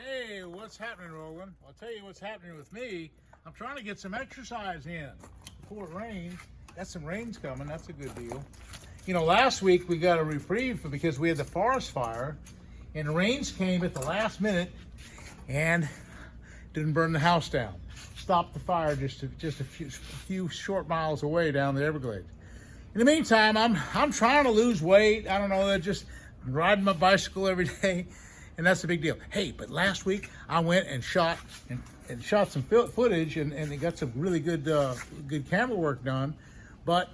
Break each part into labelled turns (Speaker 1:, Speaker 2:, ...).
Speaker 1: Hey, what's happening, Roland? I'll tell you what's happening with me. I'm trying to get some exercise in before it rains. Got some rains coming. That's a good deal. You know, last week we got a reprieve because we had the forest fire, and the rains came at the last minute and didn't burn the house down. Stopped the fire just a few short miles away down the Everglades. In the meantime, I'm trying to lose weight. I don't know. I'm riding my bicycle every day. And that's a big deal. Hey, but last week I went and shot some footage and got some really good camera work done. But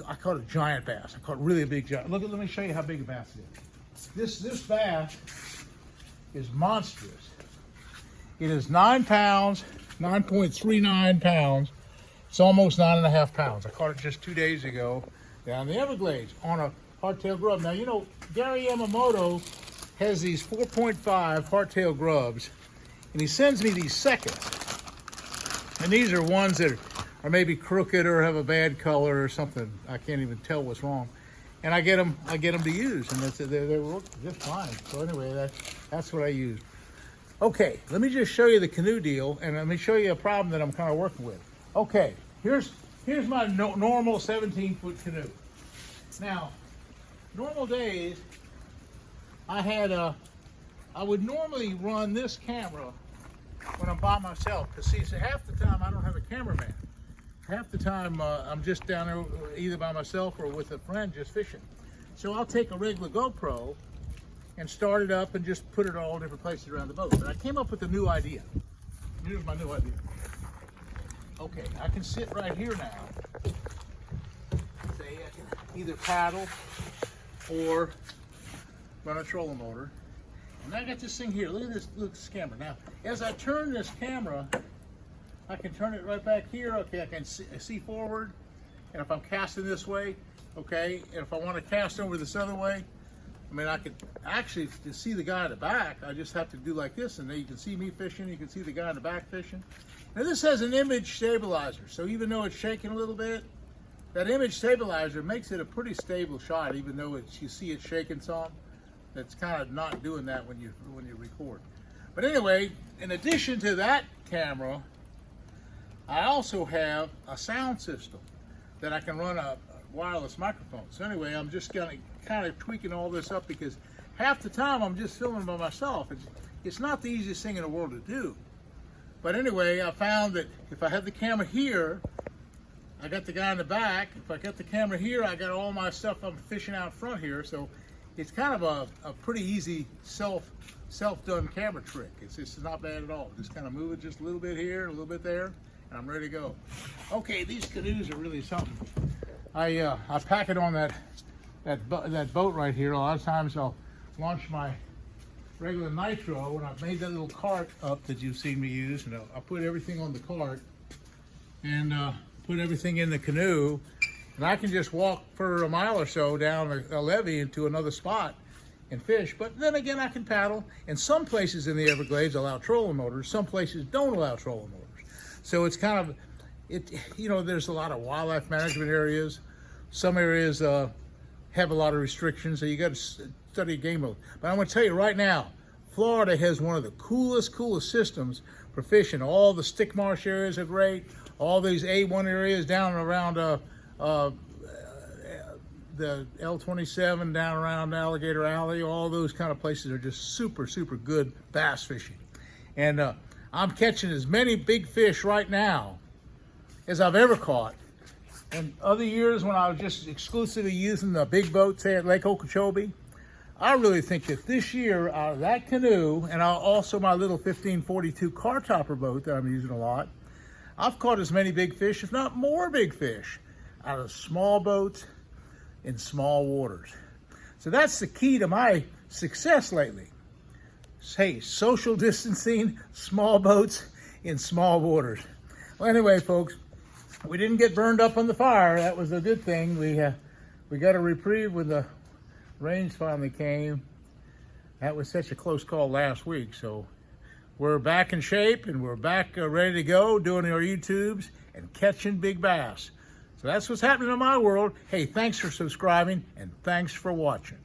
Speaker 1: I caught a giant bass. I caught really a big giant. Let me show you how big a bass it is. This bass is monstrous. It is 9 pounds, 9.39 pounds. It's almost 9.5 pounds. I caught it just 2 days ago down the Everglades on a hardtail grub. Now, you know, Gary Yamamoto has these 4.5 hardtail grubs, and he sends me these seconds. And these are ones that are maybe crooked or have a bad color or something. I can't even tell what's wrong. And I get them to use, and they work just fine. So anyway, that's what I use. Okay, let me just show you the canoe deal, and let me show you a problem that I'm kind of working with. Okay, here's my normal 17-foot canoe. Now, normal days, I would normally run this camera when I'm by myself, because see, so half the time I don't have a cameraman. Half the time I'm just down there either by myself or with a friend just fishing. So I'll take a regular GoPro and start it up and just put it all different places around the boat. But I came up with a new idea. Here's my new idea. Okay, I can sit right here now. Say I can either paddle or run a trolling motor. And I got this thing here. Look at this camera. Now, as I turn this camera, I can turn it right back here. Okay, I can see forward. And if I'm casting this way, okay, and if I want to cast over this other way, I mean, I could actually, to see the guy in the back, I just have to do like this, and then you can see me fishing, you can see the guy in the back fishing. Now, this has an image stabilizer, so even though it's shaking a little bit, that image stabilizer makes it a pretty stable shot, even though you see it shaking some. It's kind of not doing that when you record. But anyway, in addition to that camera, I also have a sound system that I can run a wireless microphone. So anyway, I'm just kind of tweaking all this up because half the time I'm just filming by myself. It's not the easiest thing in the world to do. But anyway, I found that if I have the camera here, I got the guy in the back. If I got the camera here, I got all my stuff I'm fishing out front here. So it's kind of a pretty easy self-done camera trick. It's not bad at all. Just kind of move it just a little bit here, a little bit there, and I'm ready to go. Okay, these canoes are really something. I pack it on that boat right here. A lot of times I'll launch my regular nitro, and I've made that little cart up that you've seen me use, and I'll put everything on the cart and put everything in the canoe. And I can just walk for a mile or so down a levee into another spot and fish. But then again, I can paddle. And some places in the Everglades allow trolling motors. Some places don't allow trolling motors. So it's kind of, you know, there's a lot of wildlife management areas. Some areas have a lot of restrictions, so you got to study game mode. But I'm going to tell you right now, Florida has one of the coolest systems for fishing. All the stick marsh areas are great. All these A1 areas down around the L27 down around Alligator Alley, all those kind of places are just super good bass fishing. And I'm catching as many big fish right now as I've ever caught. And other years when I was just exclusively using the big boat, say at Lake Okeechobee, I really think that this year out of that canoe and also my little 1542 car topper boat that I'm using a lot, I've caught as many big fish, if not more big fish, out of small boats in small waters. So that's the key to my success lately. Hey, social distancing, small boats in small waters. Well, anyway, folks, we didn't get burned up on the fire. That was a good thing. We got a reprieve when the rains finally came. That was such a close call last week. So we're back in shape, and we're back ready to go, doing our YouTubes and catching big bass. So that's what's happening in my world. Hey, thanks for subscribing, and thanks for watching.